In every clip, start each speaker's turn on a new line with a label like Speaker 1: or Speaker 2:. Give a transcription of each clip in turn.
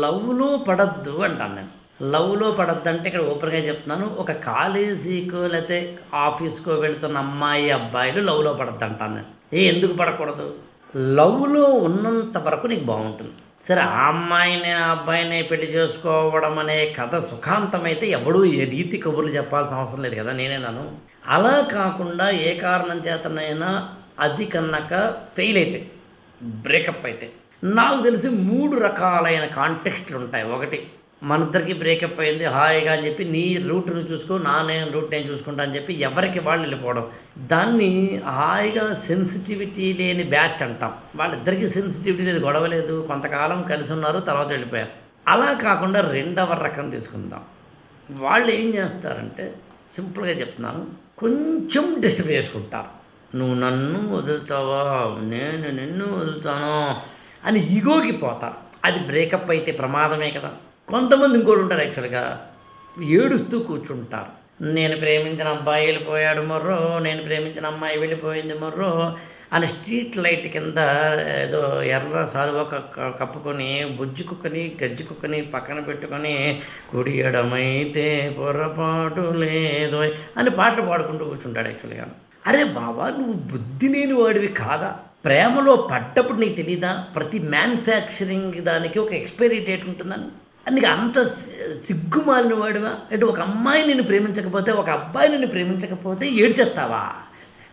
Speaker 1: లవ్‌లో పడొద్దు అంటాను నేను. లవ్‌లో పడొద్దంటే ఇక్కడ ఓపెన్‌గా చెప్తున్నాను. ఒక కాలేజీకో లేతే ఆఫీస్‌కో వెళ్తున్న అమ్మాయి, అబ్బాయిలు లవ్‌లో పడొద్దంటాను నేను. ఎందుకు పడకూడదు? లవ్‌లో ఉన్నంత వరకు నీకు బావుంటుంది. సరే ఆ అమ్మాయిని, ఆ అబ్బాయిని పెళ్లి చేసుకోవడం అనే కథ సుఖాంతమైతే ఎవడు ఏ నీతి కబుర్లు చెప్పాల్సిన అవసరం లేదు కదా! నేనేనను. అలా కాకుండా ఏ కారణం చేతనైనా అది కనుక ఫెయిల్ అయితే, బ్రేకప్ అయితే, నాకు తెలిసి 3 రకాలైన కాంటెక్స్ట్‌లుంటాయి. ఒకటి మనిద్దరికీ బ్రేకప్ అయింది హాయిగా అని చెప్పి నీ రూట్ నువ్వు చూసుకో, నేను రూట్ నేను చూసుకుంటా అని చెప్పి ఎవరికి వాళ్ళు వెళ్ళిపోవడం. దాన్ని హాయిగా సెన్సిటివిటీ లేని బ్యాచ్ అంటాం. వాళ్ళిద్దరికీ సెన్సిటివిటీ లేదు, గొడవ లేదు, కొంతకాలం కలిసి ఉన్నారు, తర్వాత వెళ్ళిపోయారు. అలా కాకుండా రెండవ రకం తీసుకుందాం. వాళ్ళు ఏం చేస్తారంటే సింపుల్‌గా చెప్తున్నాను. కొంచెం డిస్టర్బ్ చేసుకుంటారు. నువ్వు నన్ను వదులుతావా? నేను నిన్ను వదులుతాను అని ఇగోకి పోతారు. అది బ్రేకప్ అయితే ప్రమాదమే కదా! కొంతమంది ఇంకోటుంటారు యాక్చువల్‌గా ఏడుస్తూ కూర్చుంటారు. నేను ప్రేమించిన అబ్బాయి వెళ్ళిపోయాడు మొర్రో, నేను ప్రేమించిన అమ్మాయి వెళ్ళిపోయింది మొర్రో అని స్ట్రీట్ లైట్ కింద ఏదో ఎర్ర శాలువా కప్పుకొని బుజ్జి కుక్కని, గజ్జి కుక్కని పక్కన పెట్టుకొని కుడి ఎడమైతే పొరపాటు లేదోయ్ అని పాటలు పాడుకుంటూ కూర్చుంటాడు యాక్చువల్‌గా. అరే బాబా! నువ్వు బుద్ధి లేని వాడివి కాదా? ప్రేమలో పడ్డప్పుడు నీకు తెలీదా? ప్రతి మ్యానుఫ్యాక్చరింగ్ దానికి ఒక ఎక్స్‌పైరీ డేట్ ఉంటుందని. నీకు అంత సిగ్గుమాలిన వాడివా? అంటే ఒక అమ్మాయి నిన్ను ప్రేమించకపోతే, ఒక అబ్బాయి నిన్ను ప్రేమించకపోతే ఏడ్చేస్తావా?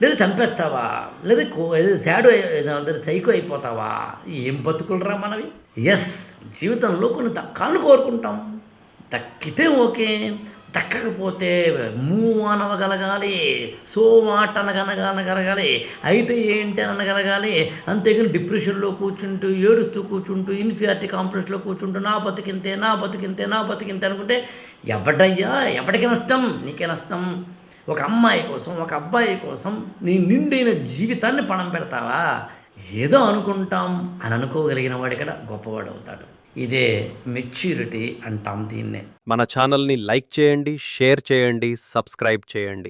Speaker 1: లేదా చంపేస్తావా? లేదా ఏదో సాడో ఏదో సైకో అయిపోతావా? ఏం బతుకులురా మనవి? యెస్! జీవితంలో కొన్ని దక్కాలని కోరుకుంటాం. దక్కితే ఓకే. దక్కకపోతే మూవ్ ఆన్ అవ్వగలగాలి. సో వాట్ అనగలగాలి. అయితే ఏంటి అని అనగలగాలి. అంతేగాని డిప్రెషన్‌లో కూర్చుంటూ, ఏడుస్తూ కూర్చుంటూ, ఇన్ఫీరియారిటీ కాంప్లెక్స్‌లో కూర్చుంటూ నా బతికింతే అనుకుంటే ఎవడయ్యా? ఎవడికి నష్టం? నీకే నష్టం. ఒక అమ్మాయి కోసం, ఒక అబ్బాయి కోసం నీ నిండైన జీవితాన్ని పణం పెడతావా? ఏదో అనుకుంటాం అని అనుకోగలిగిన వాడిక్కడ గొప్పవాడవుతాడు. ఇదే మెచ్యూరిటీ అంటాం దీన్నే.
Speaker 2: మన ఛానల్‌ని లైక్ చేయండి, షేర్ చేయండి, సబ్స్క్రైబ్ చేయండి.